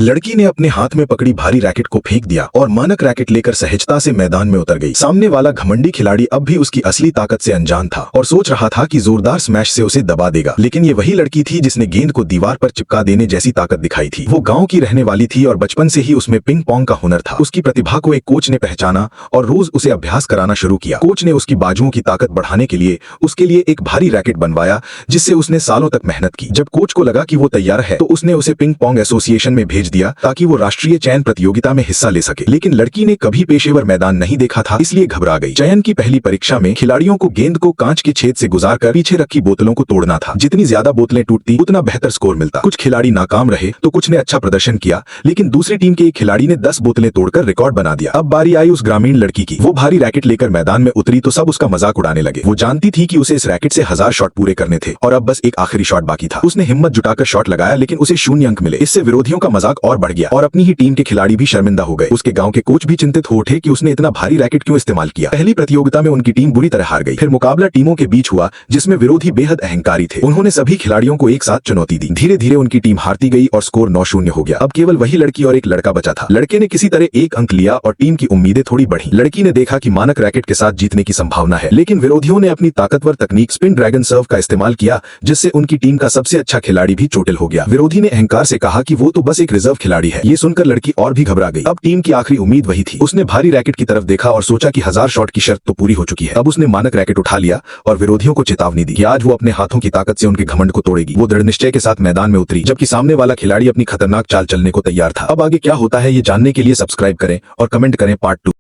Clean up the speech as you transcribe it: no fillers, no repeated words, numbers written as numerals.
लड़की ने अपने हाथ में पकड़ी भारी रैकेट को फेंक दिया और मानक रैकेट लेकर सहजता से मैदान में उतर गई। सामने वाला घमंडी खिलाड़ी अब भी उसकी असली ताकत से अनजान था और सोच रहा था कि जोरदार स्मैश से उसे दबा देगा, लेकिन ये वही लड़की थी जिसने गेंद को दीवार पर चिपका देने जैसी ताकत दिखाई थी। वो गांव की रहने वाली थी और बचपन से ही उसमें पिंग पोंग का हुनर था। उसकी प्रतिभा को एक कोच ने पहचाना और रोज उसे अभ्यास कराना शुरू किया। कोच ने उसकी बाजुओं की ताकत बढ़ाने के लिए उसके लिए एक भारी रैकेट बनवाया, जिससे उसने सालों तक मेहनत की। जब कोच को लगा कि वो तैयार है तो उसने उसे पिंग पोंग एसोसिएशन में भेज दिया ताकि वो राष्ट्रीय चयन प्रतियोगिता में हिस्सा ले सके। लेकिन लड़की ने कभी पेशेवर मैदान नहीं देखा था, इसलिए घबरा गई। चयन की पहली परीक्षा में खिलाड़ियों को गेंद को कांच के छेद से गुजारकर पीछे रखी बोतलों को तोड़ना था। जितनी ज्यादा बोतलें टूटती उतना बेहतर स्कोर मिलता। कुछ खिलाड़ी नाकाम रहे तो कुछ ने अच्छा प्रदर्शन किया, लेकिन दूसरी टीम के एक खिलाड़ी ने 10 बोतलें तोड़कर रिकॉर्ड बना दिया। अब बारी आई उस ग्रामीण लड़की की। वो भारी रैकेट लेकर मैदान में उतरी तो सब उसका मजाक उड़ाने लगे। वो जानती थी कि उसे इस रैकेट से 1000 शॉट पूरे करने थे और अब बस एक आखिरी शॉट बाकी था। उसने हिम्मत जुटाकर शॉट लगाया, लेकिन उसे 0 अंक मिले। इससे विरोधियों का मजाक और बढ़ गया और अपनी ही टीम के खिलाड़ी भी शर्मिंदा हो गए। उसके गांव के कोच भी चिंतित हो उठे कि उसने इतना भारी रैकेट क्यों इस्तेमाल किया। पहली प्रतियोगिता में उनकी टीम बुरी तरह हार गई। फिर मुकाबला टीमों के बीच हुआ, जिसमें विरोधी बेहद अहंकारी थे। उन्होंने सभी खिलाड़ियों को एक साथ चुनौती दी। धीरे धीरे उनकी टीम हारती गई और स्कोर 9-0 हो गया। अब केवल वही लड़की और एक लड़का बचा था। लड़के ने किसी तरह 1 अंक लिया और टीम की उम्मीदें थोड़ी बढ़ी। लड़की ने देखा कि मानक रैकेट के साथ जीतने की संभावना है, लेकिन विरोधियों ने अपनी ताकतवर तकनीक स्पिन ड्रैगन सर्व का इस्तेमाल किया, जिससे उनकी टीम का सबसे अच्छा खिलाड़ी भी चोटिल हो गया। विरोधी ने अहंकार से कहा कि वो तो बस एक रिजर्व खिलाड़ी है। ये सुनकर लड़की और भी घबरा गई। अब टीम की आखिरी उम्मीद वही थी। उसने भारी रैकेट की तरफ देखा और सोचा कि 1000 शॉट की शर्त तो पूरी हो चुकी है। अब उसने मानक रैकेट उठा लिया और विरोधियों को चेतावनी दी कि आज वो अपने हाथों की ताकत से उनके घमंड को तोड़ेगी। वो दृढ़ निश्चय के साथ मैदान में उतरी, जबकि सामने वाला खिलाड़ी अपनी खतरनाक चाल चलने को तैयार था। अब आगे क्या होता है ये जानने के लिए सब्सक्राइब करें और कमेंट करें पार्ट 2।